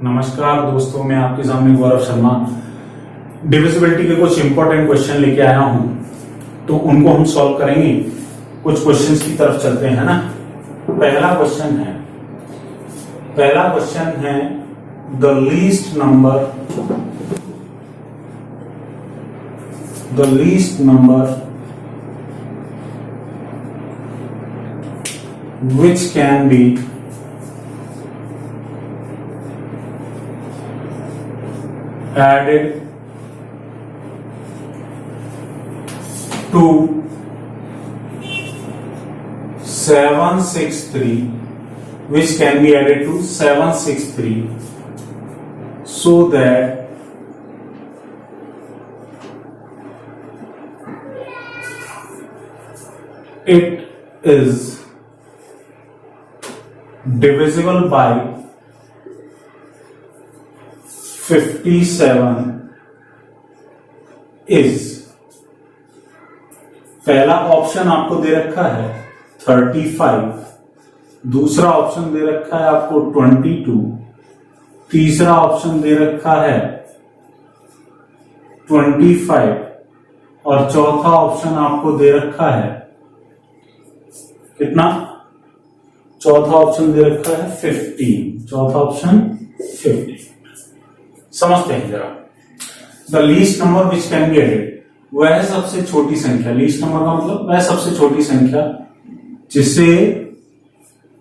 नमस्कार दोस्तों, मैं आपके सामने गौरव शर्मा डिविजिबिलिटी के कुछ इंपॉर्टेंट क्वेश्चन लेके आया हूं, तो उनको हम सॉल्व करेंगे। कुछ क्वेश्चंस की तरफ चलते हैं ना। पहला क्वेश्चन है the least number which can be added to 763, which can be added to 763 so that it is divisible by 57 is। पहला ऑप्शन आपको दे रखा है 35, दूसरा ऑप्शन दे रखा है आपको 22, तीसरा ऑप्शन दे रखा है 25 और चौथा ऑप्शन आपको दे रखा है कितना? चौथा ऑप्शन दे रखा है 15। चौथा ऑप्शन 15। समझते हैं जरा। The least number which can be added, वह सबसे छोटी संख्या, लीस्ट नंबर का मतलब वह सबसे छोटी संख्या जिसे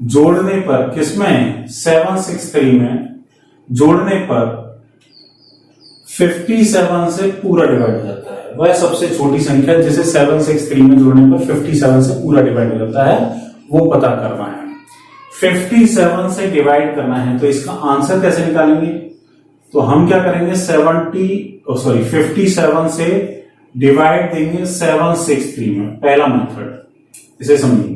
जोड़ने पर, किसमें? 763 में जोड़ने पर 57 से पूरा डिवाइड हो जाता है। वह सबसे छोटी संख्या जिसे 763 में जोड़ने पर 57 से पूरा डिवाइड हो जाता है, वो पता करना है। 57 से डिवाइड करना है, तो इसका आंसर कैसे निकालेंगे? तो हम क्या करेंगे, 57 से डिवाइड देंगे 763 में। पहला मेथड, इसे समझिए,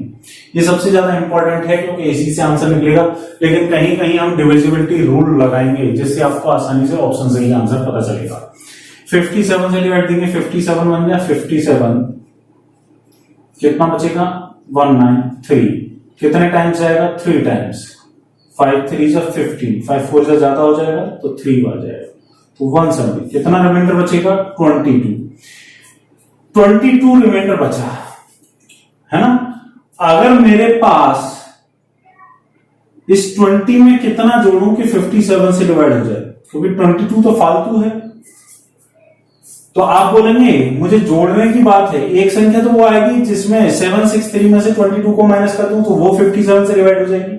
ये सबसे ज्यादा इंपॉर्टेंट है क्योंकि इसी से आंसर निकलेगा। लेकिन कहीं कहीं हम डिविजिबिलिटी रूल लगाएंगे जिससे आपको आसानी से ऑप्शन से ही आंसर पता चलेगा। 57 से डिवाइड देंगे, 57 बन गया 57, कितना बचेगा? 193। कितने टाइम्स आएगा? 3 टाइम्स। 5 3 15, 5 4 से ज्यादा हो जाएगा तो 3 आ जाएगा, तो 170। कितना रिमाइंडर बचेगा? 22 रिमाइंडर बचा है ना। अगर मेरे पास इस 20 में कितना जोड़ूं कि 57 से डिवाइड हो जाए, क्योंकि 22 तो फालतू है, तो आप बोलेंगे मुझे जोड़ने की बात है। एक संख्या तो वो आएगी जिसमें 763 में से 22 को माइनस कर दूं तो वो 57 से डिवाइड हो जाएगी।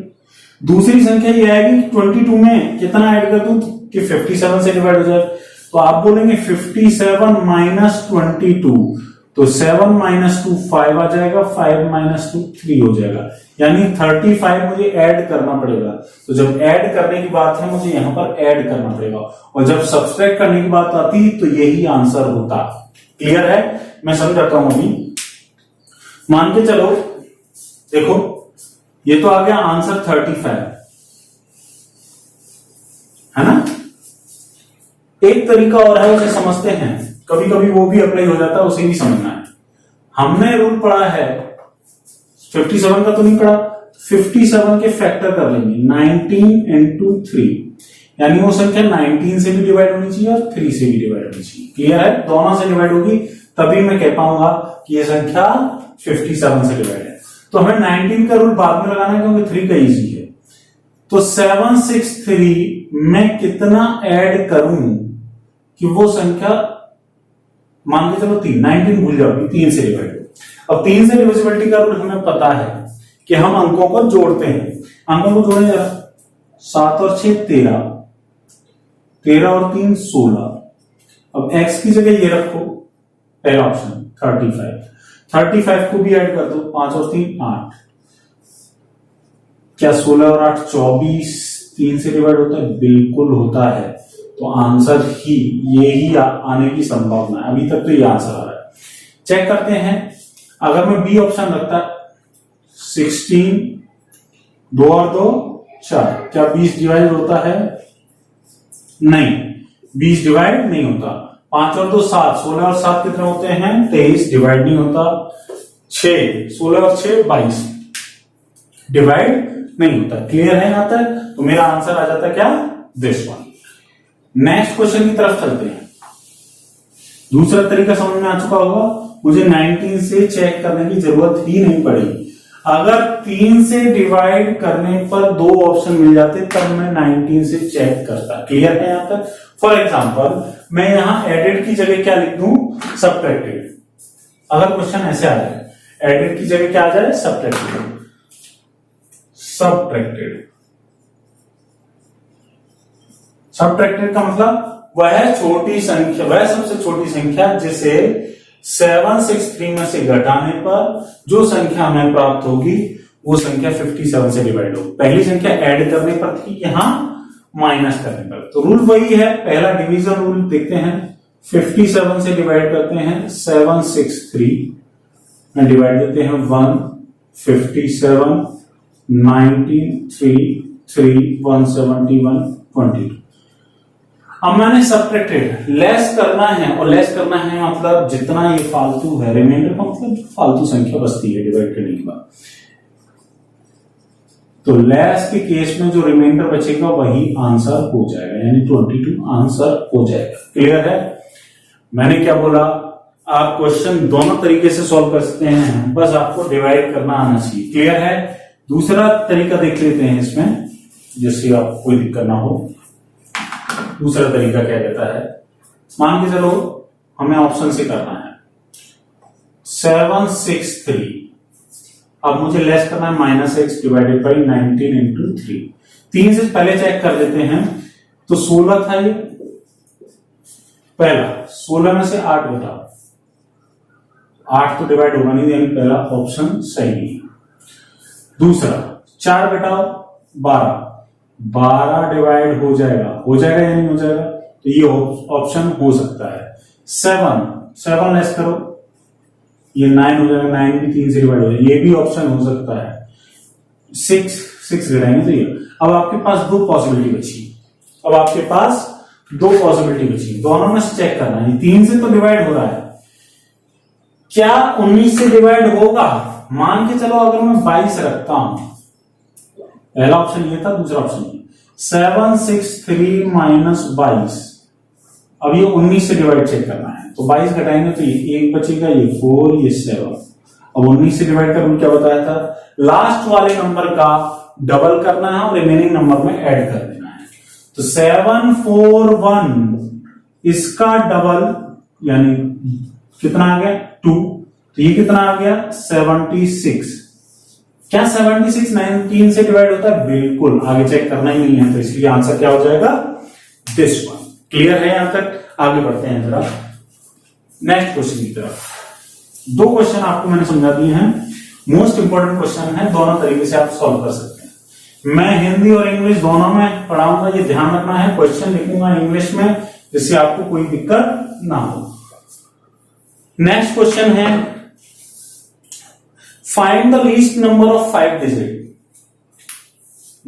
दूसरी संख्या ये आएगी कि 22 में कितना ऐड कर दूं कि 57 से डिवाइड हो जाए, तो आप बोलेंगे 57 माइनस 22, तो 7 माइनस 2 5 आ जाएगा, 5 माइनस 2 3 हो जाएगा, यानी 35 मुझे ऐड करना पड़ेगा। तो जब ऐड करने की बात है मुझे यहां पर ऐड करना पड़ेगा, और जब सब्सट्रैक्ट करने की बात आती तो यही आंसर होता। क्लियर है? मैं समझाता हूं अभी। मान के चलो, देखो ये तो आ गया आंसर 35, है ना। एक तरीका और है, उसे समझते हैं। कभी कभी वो भी अप्लाई हो जाता है, उसे भी समझना है। हमने रूल पढ़ा है, 57 का तो नहीं पढ़ा, 57 के फैक्टर कर लेंगे, 19 into 3, यानी वो संख्या 19 से भी डिवाइड होनी चाहिए और 3 से भी डिवाइड होनी चाहिए। क्लियर है? दोनों से डिवाइड होगी तभी मैं कह पाऊंगा कि ये संख्या 57 से डिवाइड है। तो हमें 19 का रूल बाद में लगाना है क्योंकि 3 का इजी है। तो 763 में कितना ऐड करूं कि वो संख्या, मान के चलो 3, 19 भूल जाओ, 3 से डिवाइड हो। अब 3 से डिविजिबिलिटी का रूल हमें पता है कि हम अंकों को जोड़ते हैं। अंकों को जोड़े जरा, 7 और 6 13, 13 और 3 16। अब x की जगह ये रखो, पहला ऑप्शन 35 को भी ऐड कर दो, 5 और 3 8। क्या 16 और 8 24 3 से डिवाइड होता है? बिल्कुल होता है। तो आंसर ही ये ही आने की संभावना है। अभी तक तो ये आंसर आ रहा है। चेक करते हैं, अगर मैं बी ऑप्शन रखता 16, 2 और 2 4, क्या 20 डिवाइड होता है? नहीं, 20 डिवाइड नहीं होता। 5 और 2 7, 16 और 7 कितने होते हैं? 23, डिवाइड नहीं होता। 6, 16 और 6 22, डिवाइड नहीं होता। क्लियर है यहां तक? तो मेरा आंसर आ जाता क्या? This one. नेक्स्ट क्वेश्चन की तरफ चलते हैं। दूसरा तरीका समझ में आ चुका होगा, मुझे 19 से चेक करने की जरूरत ही नहीं पड़ी। अगर 3 से डिवाइड करने पर 2 ऑप्शन मिल जाते तब मैं 19 से चेक करता। क्लियर है यहां तक? फॉर एग्जाम्पल मैं यहां एडेड की जगह क्या लिख दूं? सब्ट्रैक्टेड। अगर क्वेश्चन ऐसे आ जाए, एडेड की जगह क्या आ जाए? सब्ट्रैक्टेड। सब्ट्रैक्टेड सब्ट्रैक्टेड का मतलब वह छोटी संख्या, वह सबसे छोटी संख्या जिसे 763 में से घटाने पर जो संख्या हमें प्राप्त होगी वो संख्या 57 से डिवाइड होगी। पहली संख्या ऐड करने पर थी, यहां माइनस करने पर। तो रूल वही है, पहला डिवीजन रूल देखते हैं। 57 से डिवाइड करते हैं 763 में डिवाइड देते हैं 1, 57, 19, 3, 3, 171, 22। अब मैंने सब्ट्रैक्टेड, लेस करना है, और लेस करना है मतलब जितना ये फालतू है, रिमाइंडर का मतलब फालतू संख्या बचती है डिवाइड करने के बाद। तो लेस के केस में जो रिमाइंडर बचेगा वही आंसर हो जाएगा, यानी 22 आंसर हो जाएगा। क्लियर है? मैंने क्या बोला, आप क्वेश्चन दोनों तरीके से सॉल्व कर सकते हैं, बस आपको डिवाइड करना आना चाहिए। क्लियर है? दूसरा तरीका देख लेते हैं इसमें, जिससे आपको कोई दिक्कत ना हो। दूसरा तरीका क्या कहता है, मान के चलो हमें ऑप्शन से करना है 763। अब मुझे लेस करना है -x डिवाइडेड बाई 19 इंटू 3। 3 से पहले चेक कर लेते हैं, तो 16 था ये पहला। 16 में से 8 घटाओ, 8 तो डिवाइड होगा नहीं, यानी पहला ऑप्शन सही नहीं। दूसरा 4 घटाओ 12, 12 डिवाइड हो जाएगा या नहीं हो जाएगा? तो ये ऑप्शन हो सकता है। 7 लेस करो, ये 9 हो जाएगा, 9 भी 3 से डिवाइड हो जाएगा, ये भी ऑप्शन हो सकता है। 6 घटाएंगे तो ये। अब आपके पास 2 पॉसिबिलिटी बची, दोनों में से चेक करना है। 3 से तो डिवाइड हो रहा है, क्या 19 से डिवाइड होगा? मान के चलो अगर मैं 22 रखता हूं, पहला ऑप्शन ये था, दूसरा ऑप्शन ये। 763 माइनस 22, अब ये 19 से डिवाइड चेक करना है, तो 22 घटाएंगे तो ये 1 बचेगा, ये 4, ये 7। अब 19 से डिवाइड कर क्या बताया था, लास्ट वाले नंबर का डबल करना है और रिमेनिंग नंबर में ऐड कर देना है। तो 741 इसका डबल यानी कितना आ गया 2, तो ये कितना आ गया 76। क्या 76 19 से डिवाइड होता है? बिल्कुल, आगे चेक करना ही नहीं है, तो इसलिए आंसर क्या हो जाएगा दिस वन। क्लियर है यहां तक? आगे बढ़ते हैं जरा नेक्स्ट क्वेश्चन की तरफ। 2 क्वेश्चन आपको मैंने समझा दिए हैं, मोस्ट इंपोर्टेंट क्वेश्चन है, दोनों तरीके से आप सॉल्व कर सकते हैं। मैं हिंदी और इंग्लिश दोनों में पढ़ाऊंगा, ये ध्यान रखना है। क्वेश्चन लिखूंगा इंग्लिश में, जिससे आपको कोई दिक्कत ना हो। नेक्स्ट क्वेश्चन है, find the least number of 5 digit.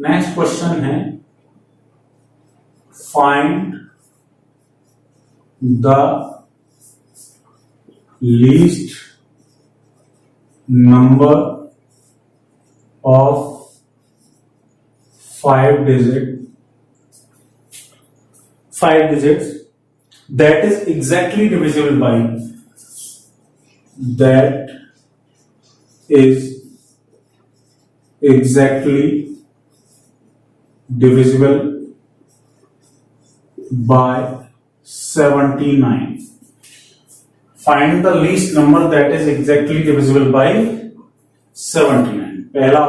Next question है, find the least number of 5 digits that is exactly divisible by, that is exactly divisible by 79. Find the least number that is exactly divisible by 79. पहला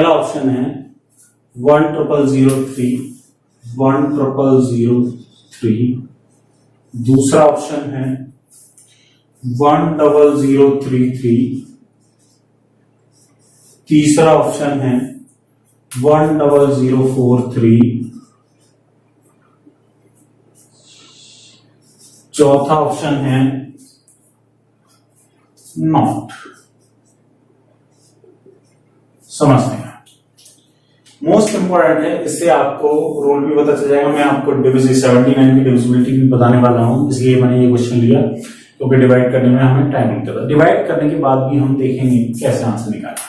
option है 10003। दूसरा option है 1033। तीसरा option है 10043। चौथा option है not. समझते हैं, मोस्ट इंपॉर्टेंट है, इससे आपको रूल भी पता चल जाएगा। मैं आपको 79 की डिविजिबिलिटी भी बताने वाला हूं, इसलिए मैंने ये क्वेश्चन लिया, क्योंकि डिवाइड करने में हमें टाइम लगता था। डिवाइड करने के बाद भी हम देखेंगे कैसे आंसर निकालना है।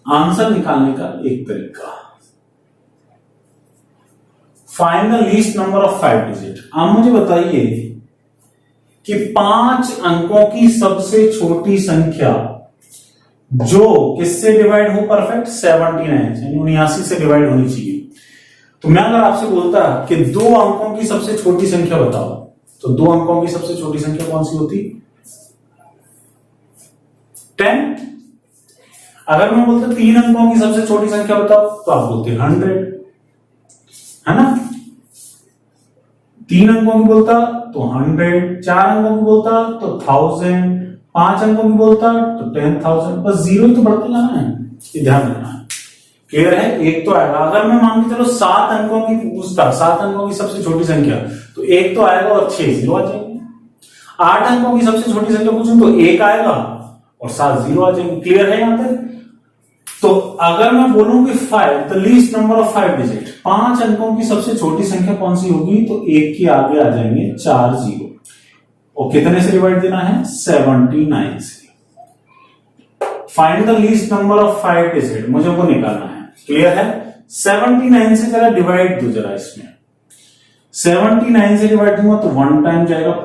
आंसर निकालने का एक तरीका, find the least number of 5 digit. अब मुझे बताइए कि 5 अंकों की सबसे छोटी संख्या जो किससे डिवाइड हो, परफेक्ट 79 से, 79 से डिवाइड होनी चाहिए। तो मैं अगर आपसे बोलता कि 2 अंकों की सबसे छोटी संख्या बताओ, तो 2 अंकों की सबसे छोटी संख्या कौन सी होती? 10। अगर मैं बोलता 3 अंकों की सबसे छोटी संख्या बताओ, तो आप बोलते 100, है ना। 3 अंकों की बोलता तो 100, 4 अंकों की बोलता तो 1000, 5 अंकों की बोलता तो 10,000। बस जीरो ही तो बढ़ते जाना है, ये ध्यान रखना है। क्लियर है? एक तो आएगा। अगर मैं मान के चलो 7 अंकों की पूछता, 7 अंकों की सबसे छोटी संख्या, तो एक तो आएगा और 6 जीरो आ जाएंगे। 8 अंकों की सबसे छोटी संख्या पूछूं तो एक आएगा और 7 जीरो आ जाएंगे। क्लियर है यहां तक? तो अगर मैं बोलूं कि 5 the least number of 5 digit, 5 अंकों की सबसे छोटी संख्या कौन सी होगी, तो एक के आगे आ जाएंगे 4 जीरो। और कितने से डिवाइड देना है? 79 से। Find the least number of 5 digit, मुझे वो निकालना है। क्लियर है? 79 से जरा डिवाइड दो जरा इसमें। 79 से डिवाइड दूंगा तो 1 टाइम जाएगा,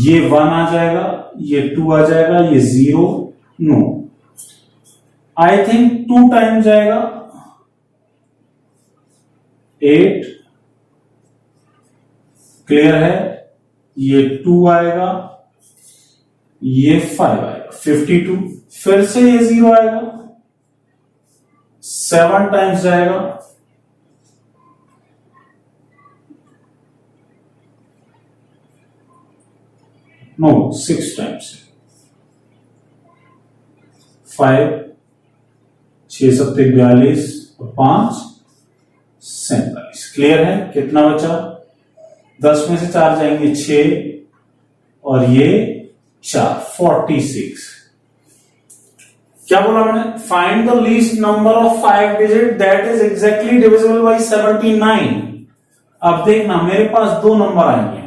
ये 1 आ जाएगा, ये 2 आ जाएगा, ये 0 नो, आई थिंक 2 टाइम जाएगा 8। क्लियर है? ये 2 आएगा, ये 5 आएगा, 52। फिर से ये 0 आएगा, 7 टाइम्स जाएगा, नो 6 टाइम्स, 5, 6 सत्ते 42 और 5 47। क्लियर है? कितना बचा? 10 में से 4 जाएंगे 6 और ये 4, 46। क्या बोला मैंने? Find the least number of 5 digit that is exactly divisible by 79। अब देखना, मेरे पास 2 नंबर आएंगे,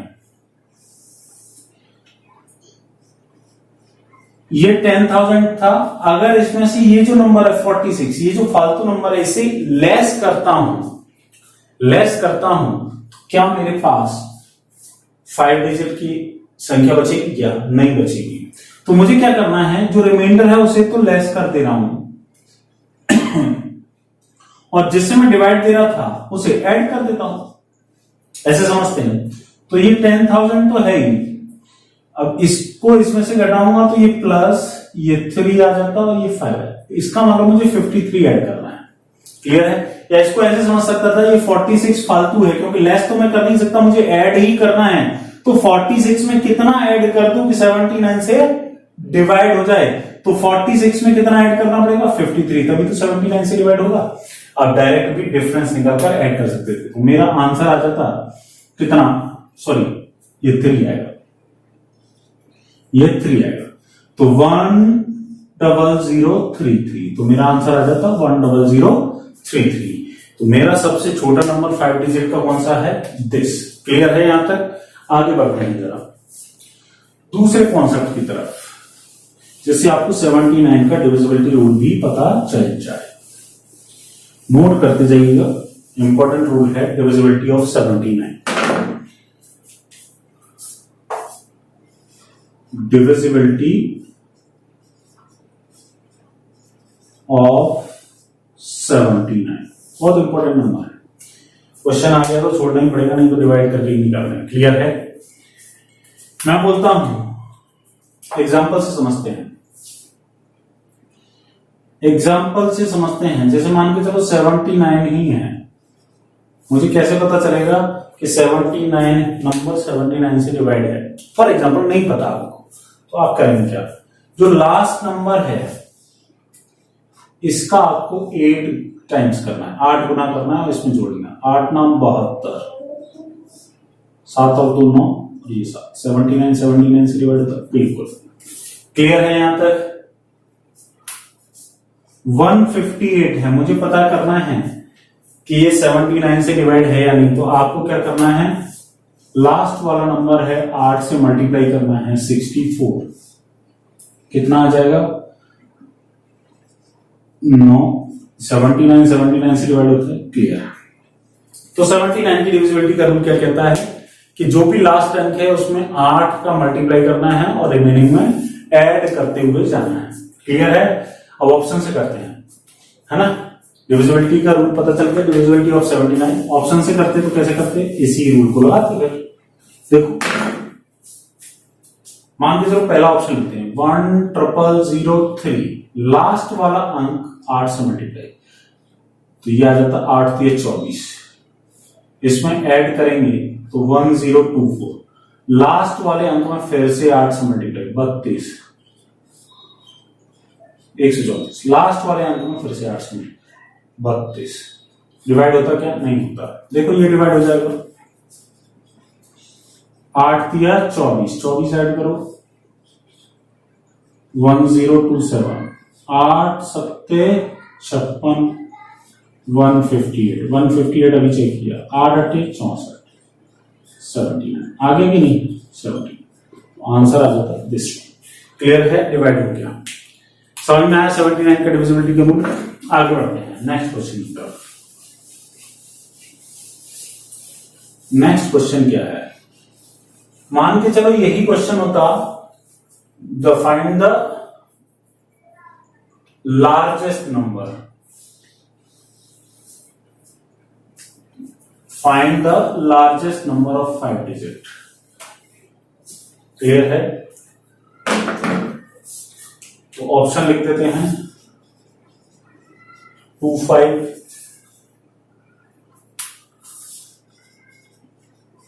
ये 10,000 था। अगर इसमें से ये जो नंबर है 46, ये जो फालतू नंबर है, इसे लेस करता हूं तो क्या मेरे पास 5 डिजिट की संख्या बचेगी? क्या नहीं बचेगी। तो मुझे क्या करना है, जो रिमाइंडर है उसे तो लेस कर दे रहा हूं और जिससे मैं डिवाइड दे रहा था उसे ऐड कर देता हूं। ऐसे समझते हैं? तो ये 10,000 तो है ही, अब इसको इसमें से घटाऊंगा तो ये प्लस, ये 3 आ जाता और ये 5 है। इसका मतलब मुझे 53 ऐड करना है। क्लियर है? या इसको ऐसे समझ सकता था, ये 46 फालतू है क्योंकि लेस तो मैं कर नहीं सकता, मुझे ऐड ही करना है। तो 46 में कितना ऐड कर दूं कि 79 से डिवाइड हो जाए? तो 46 में कितना ऐड करना पड़ेगा? 53, तभी तो 79 से डिवाइड होगा। आप डायरेक्ट भी डिफरेंस निकालकर ऐड कर सकते थे। तो मेरा आंसर आ जाता कितना, सॉरी ये 3 आएगा, ये 3 आएगा, तो 10033। तो मेरा आंसर आ जाता 10033। तो मेरा सबसे छोटा नंबर 5 डिजिट का कौन सा है? दिस। क्लियर है यहां तक? आगे बढ़ते हैं जरा दूसरे कॉन्सेप्ट की तरफ, जिससे आपको 79 का डिविजिबिलिटी रूल भी पता चल जाए। नोट करते जाइएगा, इंपॉर्टेंट रूल है डिविजिबिलिटी ऑफ 79। डिविजिबिलिटी ऑफ 79 बहुत इंपॉर्टेंट नंबर है। क्वेश्चन आ गया तो छोड़ना ही पड़ेगा, नहीं तो डिवाइड करके ही निकालना है। क्लियर है? मैं बोलता हूं, एग्जाम्पल से समझते हैं। जैसे मान के चलो 79 ही है, मुझे कैसे पता चलेगा कि 79 नंबर 79 से डिवाइड है? फॉर एग्जाम्पल नहीं पता आपको, तो आप करेंगे क्या? जो लास्ट नंबर है इसका आपको 8 टाइम्स करना है, 8 गुना करना है और इसमें जोड़ना है। 8 9 72, 7 और 2 9, ये 7, 79 से डिवाइड होता है। बिल्कुल क्लियर है यहां तक? 158 है, मुझे पता करना है कि ये 79 से डिवाइड है या नहीं। तो आपको क्या करना है, लास्ट वाला नंबर है 8 से मल्टीप्लाई करना है, 64। कितना आ जाएगा? नो, 79 से डिवाइड होता है, क्लियर। तो 79 की डिविजिबिलिटी का रूल क्या कहता है कि जो भी लास्ट अंक है उसमें 8 का मल्टीप्लाई करना है और रिमेनिंग में ऐड करते हुए जाना है, क्लियर है। अब ऑप्शन से करते हैं, है ना। डिविजिबिलिटी का रूल पता चल गया, डिविजिबिलिटी ऑफ 79। ऑप्शन से करते तो कैसे करते, इसी रूल को लगाते। फिर देखो, मान के चलो पहला ऑप्शन लेते हैं 10003, लास्ट वाला अंक 8 से मल्टीप्लाई, तो ये आ जाता 8 3 24, इसमें ऐड करेंगे तो 1024, लास्ट वाले अंक में फिर से 8 से मल्टीप्लाई 32 124, लास्ट वाले अंक में फिर से 8 से 32, डिवाइड होता क्या, नहीं होता। देखो ये डिवाइड हो जाएगा, 8 3 24, 24 ऐड करो 1027, 8 7 56, 158 अभी चेक किया, 8 8 64, 79, आगे भी नहीं 70, आंसर आ जाता है दिस। क्लियर है, डिवाइड हो गया, समझ में आया 79 का डिविजिबिलिटी का रूल। आगे बढ़ते हैं नेक्स्ट क्वेश्चन की तरफ। नेक्स्ट क्वेश्चन क्या है, मान के चलो यही क्वेश्चन होता, find the largest number, find the largest number of 5 digit. Clear है, तो ऑप्शन लिख देते हैं 25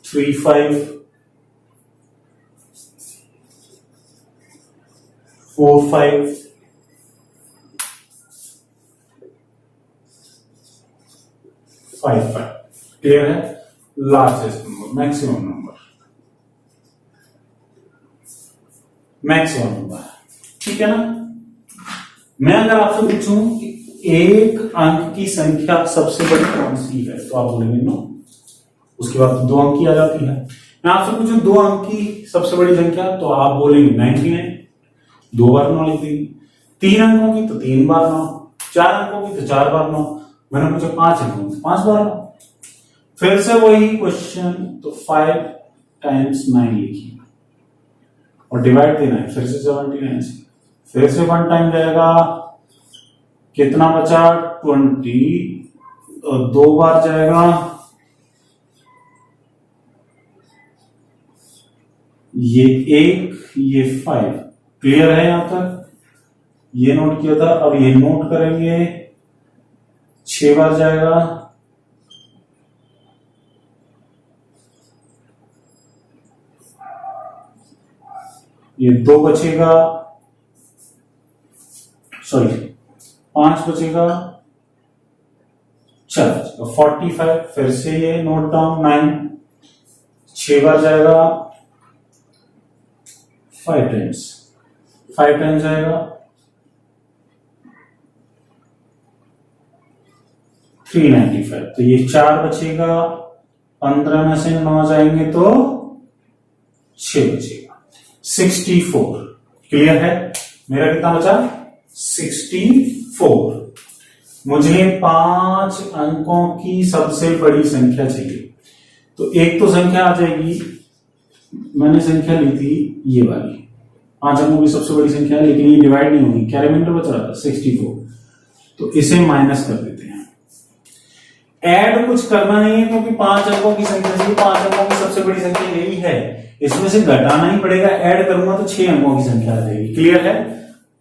35 45 55। क्लियर है, largest number, maximum number, maximum number, ठीक है ना। मैं अगर आपसे पूछूं कि एक अंक की संख्या सबसे बड़ी कौन सी है, तो आप बोलेंगे 9, उसके बाद 2 अंक की आ जाती है। मैं आपसे पूछूं 2 अंक की सबसे बड़ी संख्या, तो आप बोलेंगे 99, 2 बार 9 लिख देंगे। 3 अंकों की तो 3 बार 9, 4 अंकों की तो 4 बार 9, मैंने पूछा 5 अंकों की 5 बार 9। फिर से वही क्वेश्चन, तो 5 टाइम्स 9 लिखिए और डिवाइड देना है फिर से 79 से, फिर से 1 टाइम जाएगा, कितना बचा 20, और 2 बार जाएगा, ये 1 ये 5। क्लियर है यहां तक, ये नोट किया था। अब ये नोट करेंगे, 6 बार जाएगा, ये 2 बचेगा, सॉरी 5 बचेगा, 4 45, फिर से ये नोट डाउन 9, 6 बार जाएगा, 5 टाइम्स जाएगा, 395, तो ये 4 बचेगा, 15 में से 9 जाएंगे तो 6 बचेगा, 64। क्लियर है, मेरा कितना बचा 64। मुझे 5 अंकों की सबसे बड़ी संख्या चाहिए, तो एक तो संख्या आ जाएगी, मैंने संख्या ली थी ये वाली, 5 अंकों की सबसे बड़ी संख्या, लेकिन ये डिवाइड नहीं होगी, क्या रिमाइंडर बच रहा था 64, तो इसे माइनस कर देते हैं। ऐड कुछ करना नहीं है, क्योंकि 5 अंकों की संख्या चाहिए, 5 अंकों की सबसे बड़ी संख्या यही है, इसमें से घटाना ही पड़ेगा, ऐड करूंगा तो 6 अंकों की संख्या आ जाएगी। क्लियर है,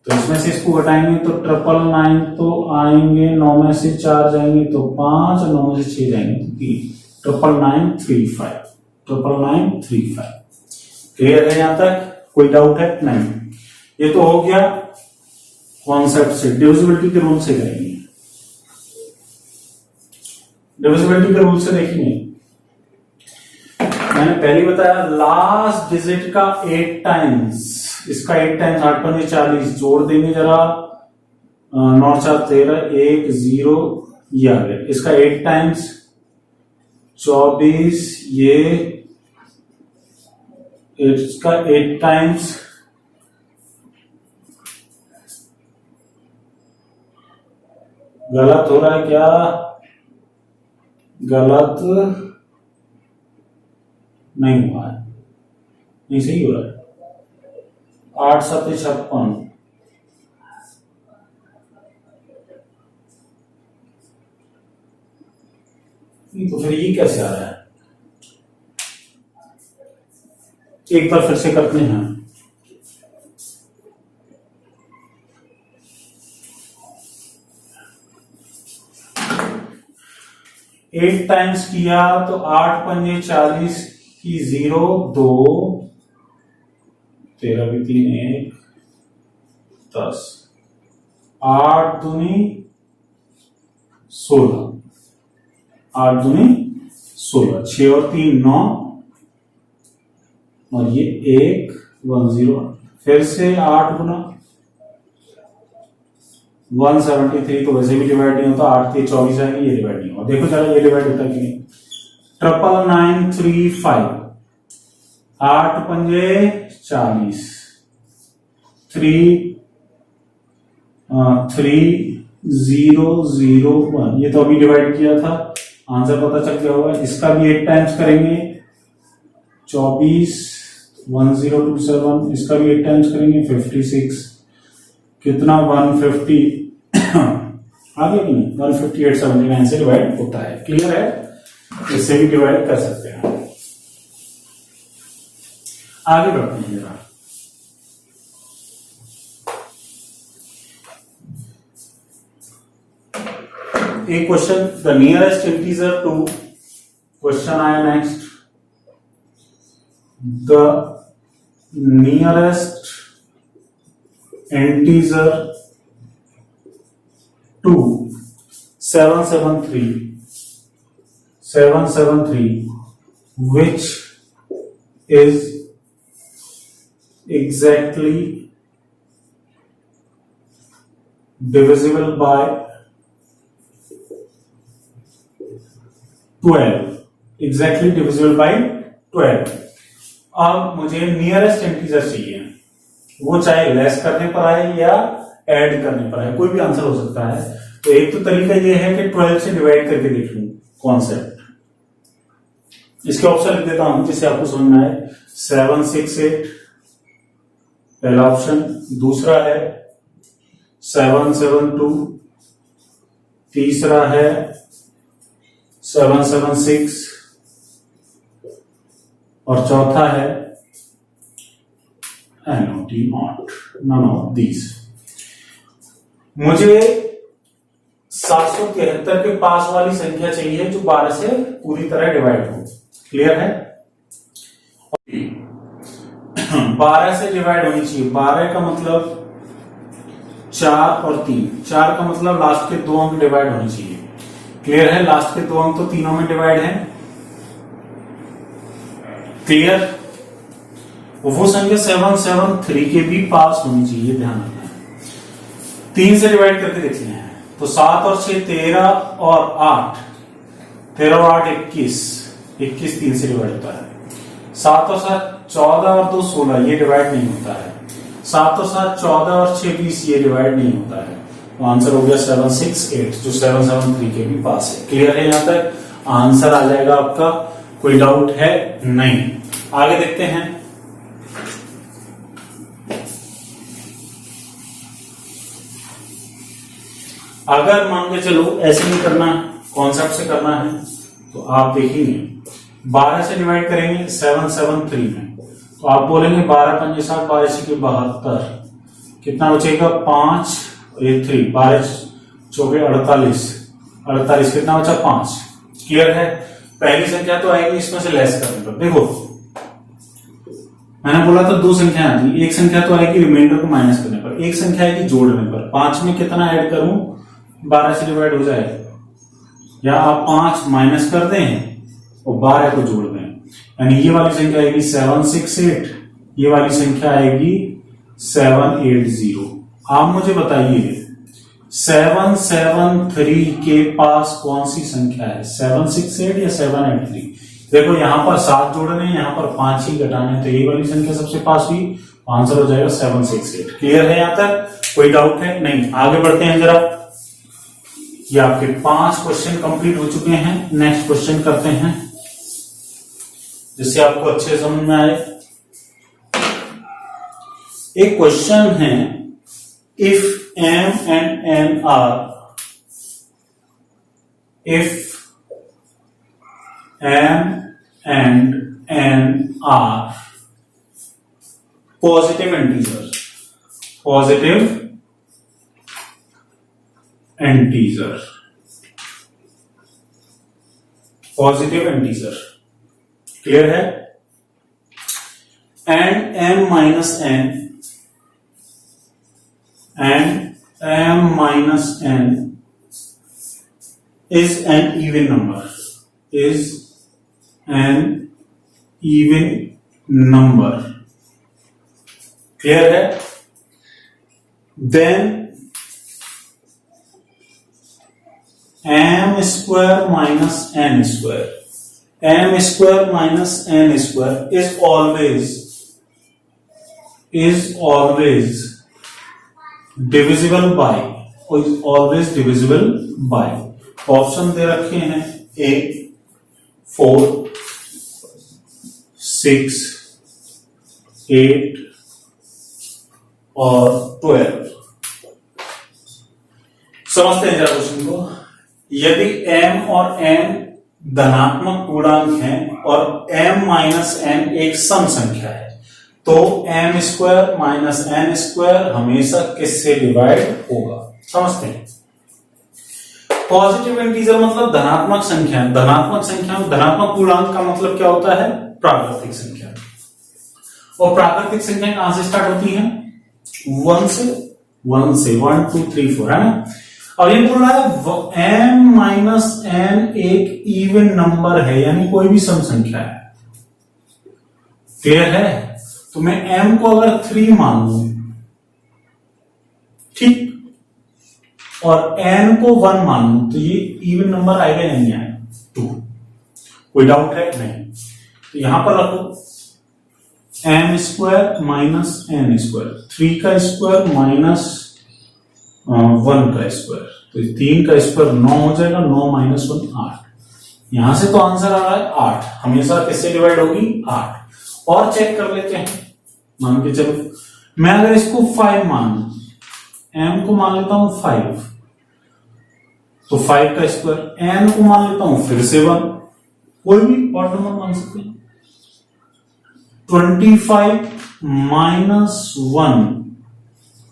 तो इसमें से इसको घटाएंगे तो 999 तो आएंगे, 9 में से 4 जाएंगे तो 5, 9 में से 6 जाएंगे तो 3, 99935। क्लियर है यहां तक, कोई डाउट है नहीं। ये तो हो गया कॉन्सेप्ट से, डिविजिबिलिटी के रूल से करेंगे। डिविजिबिलिटी के रूल से देखेंगे, मैंने पहले बताया लास्ट डिजिट का 8 टाइम्स, इसका 8 टाइम्स 8 पंजे 40, जोड़ देंगे जरा, 9 4 13, 1 0, ये आ गया, इसका 8 टाइम्स 24, ये इसका 8 टाइम्स गलत हो रहा है क्या? गलत नहीं हुआ है, नहीं सही हो रहा है। 8 7 56, तो फिर ये कैसे आ रहा है? एक बार फिर से करते हैं। 8 टाइम्स किया तो 8 पंजे 40 की 0 2 13 भी 3 1 10 8 दूनी 16, 8 दूनी 16, 6 और 3 9, और ये 1 1 0, फिर से 8 गुना 173, तो वैसे भी डिवाइड नहीं होता। 8 3 24 आएगी, ये डिवाइड नहीं होगा। देखो जरा ये डिवाइड होता है कि नहीं। 99935, 8 पंजे 40, 3 0 0 1, ये तो अभी डिवाइड किया था, आंसर पता चल गया होगा। इसका भी 8 टाइम्स करेंगे, 24 1027, इसका भी 8 टाइम्स करेंगे, 56, कितना 150 आगे भी नहीं, 15879 से डिवाइड होता है। क्लियर है? इससे भी डिवाइड कर सकते हैं। आगे बढ़ते हैं जरा। एक question, the nearest integer to, question आया next, the nearest integer to 773 which is exactly divisible by 12, exactly divisible by 12। अब मुझे नियरेस्ट इंटीजर चाहिए, वो चाहे लेस करने पर आए या ऐड करने पर आए, कोई भी आंसर हो सकता है। तो एक तो तरीका ये है कि 12 से डिवाइड करके देख लूं कॉन्सेप्ट। इसके ऑप्शन लिख देता हूं जिससे आपको समझ में आए। 768 पहला ऑप्शन, दूसरा है 772, तीसरा है 776 और चौथा है none of these। मुझे 773 के पास वाली संख्या चाहिए जो 12 से पूरी तरह डिवाइड हो। क्लियर है? 12 से डिवाइड होनी चाहिए। 12 का मतलब 4 और 3, 4 का मतलब लास्ट के 2 अंक डिवाइड होने चाहिए। क्लियर है? लास्ट के 2 अंक तो तीनों में डिवाइड है। क्लियर? वो संख्या 773 के भी पास होनी चाहिए, ध्यान रखना है। 3 से डिवाइड करके देखते हैं, तो 7 और 6 13 और 8, 13 और 8 21, 21 3 से डिवाइड होता है। 7 और 7 14 और 2 16, ये डिवाइड नहीं होता है। 7 और 7 14 और 6 20, ये डिवाइड नहीं होता है। तो आंसर हो गया 768, जो 773 के भी पास है। क्लियर है? यहां तक आंसर आ जाएगा आपका, कोई डाउट है नहीं। आगे देखते हैं। अगर मान के चलो ऐसे नहीं करना, कॉन्सेप्ट से करना है, तो आप देखेंगे 12 से डिवाइड करेंगे 773 में, तो आप बोलेंगे 12 पंजे 7, 12 के 72, कितना बचेगा 5 और ये 3, 12 चौके 48, 48 कितना बचा 5। क्लियर है? पहली संख्या तो आएगी इसमें से लेस करने पर। देखो मैंने बोला था 2 संख्या आती, एक संख्या तो आएगी रिमाइंडर को माइनस करने पर, एक संख्या आएगी जोड़ने पर। 5 में कितना ऐड करूं 12 से डिवाइड हो जाए, या आप 5 माइनस कर दें और 12 को जोड़ दें, यानी ये वाली संख्या आएगी 768, ये वाली संख्या आएगी 780। आप मुझे बताइए 773 के पास कौन सी संख्या है, 768 या 783? देखो यहां पर 7 जोड़ने, यहां पर 5 ही घटाने, तो ये वाली संख्या सबसे पास हुई, आंसर हो जाएगा 768। क्लियर है? यहां तक कोई डाउट है नहीं? आगे बढ़ते हैं जरा। ये आपके 5 क्वेश्चन कंप्लीट हो चुके हैं। नेक्स्ट क्वेश्चन करते हैं जिससे आपको अच्छे समझ में आए। एक क्वेश्चन है, if m and n are, if m and n are positive integers, clear है, and m minus n is an even number, clear है। then m square minus n square is always divisible by option दे रखे हैं 8, 4, 6, 8 और 12। समझते हैं जरा question को। यदि m और n धनात्मक पूर्णांक हैं और m माइनस n एक सम संख्या है, तो m square minus n square हमेशा किससे डिवाइड होगा? समझते हैं। पॉजिटिव इंटीजर मतलब धनात्मक संख्या। धनात्मक पूर्णांक का मतलब क्या होता है? प्राकृतिक संख्या। और प्राकृतिक संख्या कहां से स्टार्ट होती है? 1 से 1, 2, 3, 4, है ना। और ये बोल रहा है m माइनस n एक इवन नंबर है, यानी कोई भी सम संख्या है। क्लियर है? तो मैं m को अगर 3 मान लूं, ठीक, और n को 1 मान लूं, तो ये इवन नंबर आएगा या नहीं आएगा? 2। कोई डाउट है? नहीं। तो यहां पर रखो m square minus n square, 3 का स्क्वायर माइनस 1 का स्क्वायर, तो 3 का स्क्वायर 9 हो जाएगा। 9 माइनस 1 8। यहां से तो आंसर आ रहा है 8। हमेशा किससे डिवाइड होगी? 8। और चेक कर लेते हैं। मान के चलो मैं अगर इसको 5 मान लू, m को मान लेता हूं 5, तो 5 का स्क्वायर, n को मान लेता हूं फिर से 1, कोई भी ऑड नंबर मान सकते हैं। 25 माइनस 1,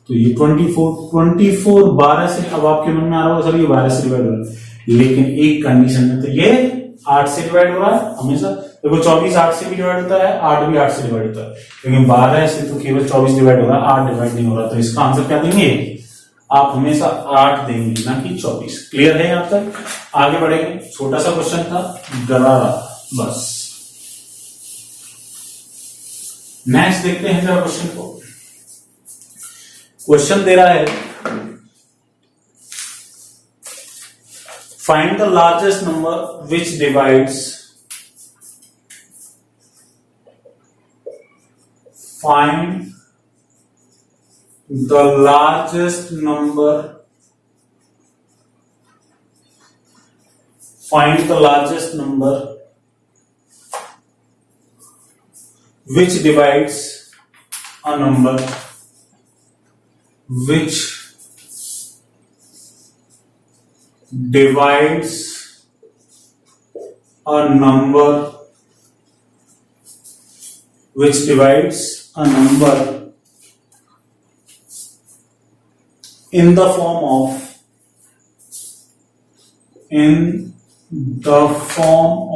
तो ये 24 12 से। अब आपके मन में आ रहा होगा सर ये 12 से डिवाइड हो रहा है, लेकिन एक कंडीशन में, तो ये 8 से डिवाइड हो रहा है हमेशा। देखो 24 8 से भी डिवाइड होता है, 8 भी 8 से डिवाइड होता है, लेकिन 12 से तो केवल 24 डिवाइड हो रहा है, 8 डिवाइड नहीं हो रहा। तो इसका आंसर क्या देंगे? आप हमेशा 8 देंगे, ना कि 24। क्लियर है? यहां तक आगे बढ़ेंगे। छोटा सा क्वेश्चन था, गरारा बस। नेक्स्ट देखते हैं जरा क्वेश्चन को। क्वेश्चन दे रहा है, find the largest number which divides, find the largest number, find the largest number which divides a number, which divides a number, which divides a number in the form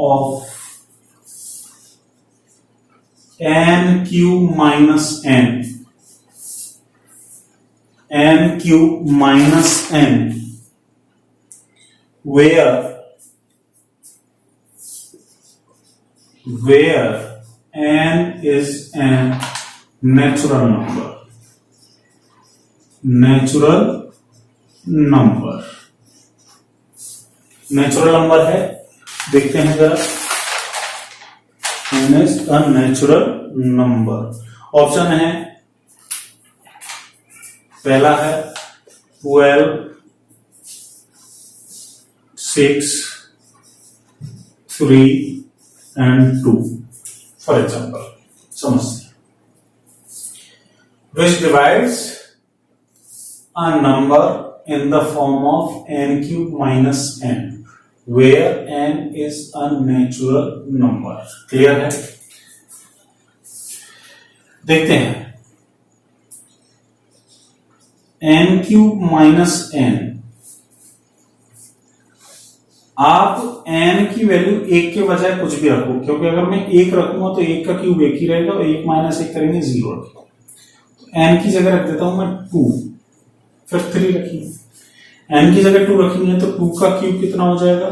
of n cube minus n, where n is an natural number, natural number है। देखते हैं जरा, n is a natural number. Option है, पहला है 12, 6, 3 and 2 for example समझते हैं. Which divides a number in the form of n cube minus n, where n is a natural number. Clear है? देखते हैं. n क्यूब माइनस n, आप n की वैल्यू एक के बजाय कुछ भी रखो, क्योंकि अगर मैं एक रखूंगा तो एक का क्यूब एक ही रहेगा और एक माइनस एक करेंगे 0 रखेगा. तो n की जगह रख देता हूं मैं 2, फिर 3 रखेंगे. n की जगह 2 रखेंगे तो 2 का क्यूब कितना हो जाएगा,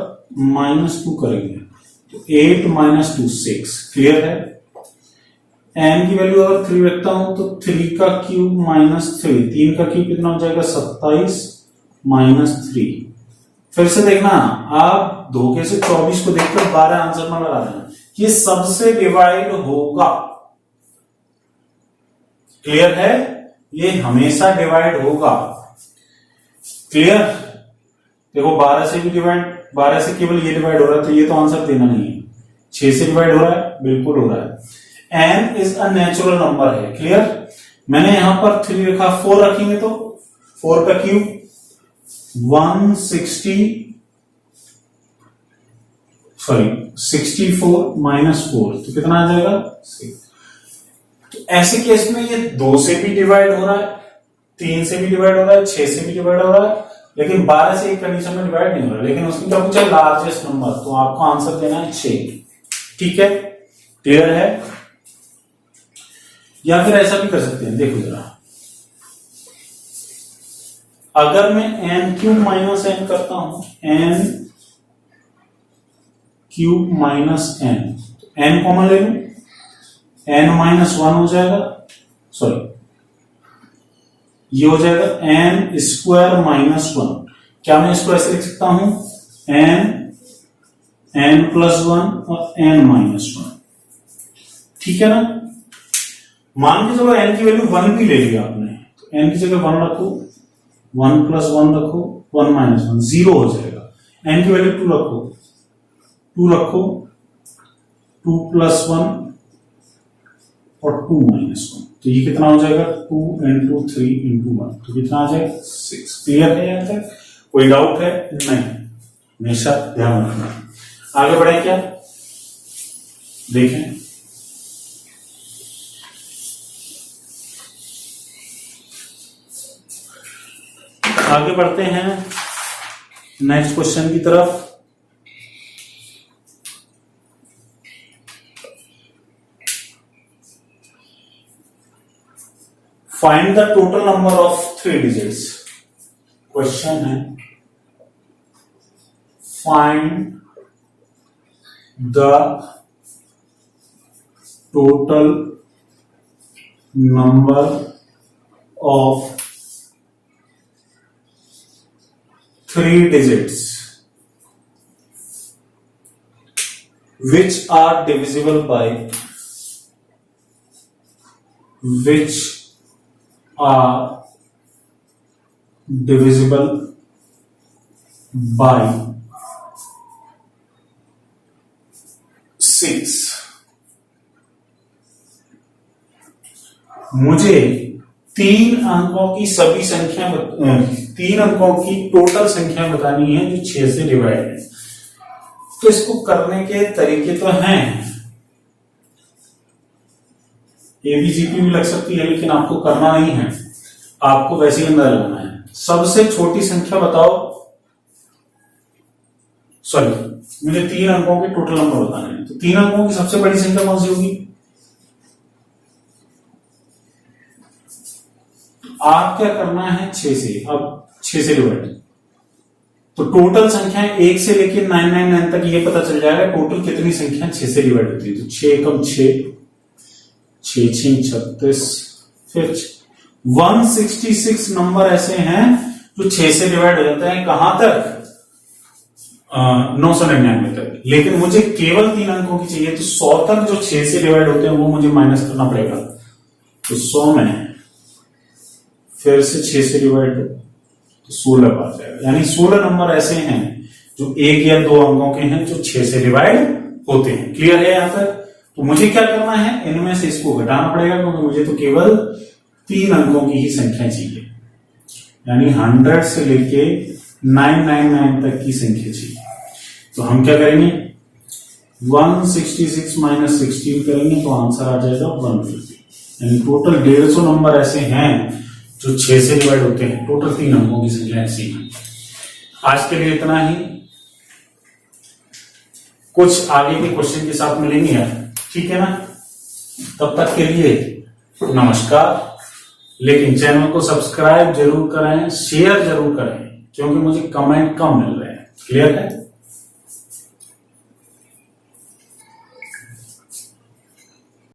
-2 करेंगे तो 8 - 2 6. क्लियर है? n की वैल्यू अगर 3 रखता हूं तो 3 का क्यूब -3, 3 का क्यूब कितना हो जाएगा 27 -3. फिर से देखना, आप धोखे से 24 को देखकर 12 आंसर में लगा देना. ये सबसे डिवाइड होगा. क्लियर है? ये हमेशा डिवाइड होगा. क्लियर? देखो 12 से भी डिवाइड, 12 से केवल ये डिवाइड हो रहा है तो ये तो आंसर देना नहीं है. 6 से डिवाइड हो रहा है, बिल्कुल हो रहा है. n is a natural number है. क्लियर? मैंने यहां पर 3 रखा, 4 रखेंगे तो 4 का क्यूब 64 -4 तो कितना आ जाएगा 6. तो ऐसे केस में ये 2 से भी डिवाइड हो रहा है, 3 से भी डिवाइड हो रहा है, 6 से भी डिवाइड हो रहा है, लेकिन 12 से एक कंडीशन में डिवाइड नहीं हो रहा है. लेकिन उसमें क्या पूछा, लार्जेस्ट नंबर, तो आपको आंसर देना है 6. ठीक है? क्लियर है? या फिर ऐसा भी कर सकते हैं, देखो जरा, अगर मैं n क्यूब माइनस n करता हूं, n cube minus n, n common ले लूं, n -1 हो जाएगा, सॉरी ये हो जाएगा n स्क्वायर -1. क्या मैं इसको ऐसे लिख सकता हूं, n +1 और n -1. ठीक है ना? मान के चलो n की वैल्यू 1 भी ले लिया आपने, तो n की जगह 1 रखो, 1 + 1 रखो, 1 - 1 0 हो जाएगा. n की वैल्यू 2 रखो, 2 रखो, 2 + 1 और 2 - 1, तो ये कितना हो जाएगा 2 × 3 × 1, तो कितना आ जाएगा 6. क्लियर है? यहाँ तक कोई डाउट है? नहीं, हमेशा ध्यान रखना. आगे बढ़े क्या, देखें. आगे बढ़ते हैं नेक्स्ट क्वेश्चन की तरफ. Find the total number of 3 digits. Question है find the total number of 3 digits which are divisible by 6. मुझे 3 अंकों की सभी संख्या, 3 अंकों की टोटल संख्या बतानी है जो 6 से डिवाइड है. तो इसको करने के तरीके तो हैं, एबीजीपी भी लग सकती है, लेकिन आपको करना नहीं है, आपको वैसे ही अंदाजा लगाना है. सबसे छोटी संख्या बताओ, सॉरी मुझे 3 अंकों के टोटल नंबर बताने हैं, तो 3 अंकों की सबसे बड़ी संख्या कौन सी होगी, आप क्या करना है 6 से, अब 6 से डिवाइड, तो टोटल संख्या 1 से लेकर 999 तक ये पता चल जाएगा टोटल कितनी संख्या 6 से डिवाइड होती है. तो 6 कम 6, 6 6 36, फिर 166 नंबर ऐसे हैं जो 6 से डिवाइड हो जाते हैं. कहां तक, 999 तक. लेकिन मुझे केवल 3 अंकों की चाहिए, तो 100 तक जो 6 से डिवाइड होते हैं वो मुझे माइनस करना पड़ेगा. तो 100 में फिर से 6 से डिवाइड तो 16 आ जाएगा. यानी 16 नंबर ऐसे हैं जो 1 या 2 अंकों के हैं जो 6 से डिवाइड होते हैं। क्लियर है यहाँ तक? तो मुझे क्या करना है, इनमें से इसको घटाना पड़ेगा, क्योंकि मुझे तो केवल 3 अंकों की ही संख्या चाहिए, यानी 100 से लेके 999 तक की संख्या चाहिए। तो हम क्या करेंगे, 166 माइनस 16 करेंगे तो आंसर आ जाएगा 150। यानी टोटल 150 नंबर ऐसे हैं जो 6 से डिवाइड होते हैं। टोटल 3 अंकों की संख्या ऐसी है। आज के लिए इतना ही, कुछ आगे के क्वेश्चन के साथ मिलेंगे यार, ठीक है ना? तब तक के लिए नमस्कार। लेकिन चैनल को सब्सक्राइब जरूर करें, शेयर जरूर करें, क्योंकि मुझे कमेंट कम मिल रहे हैं। क्लियर है?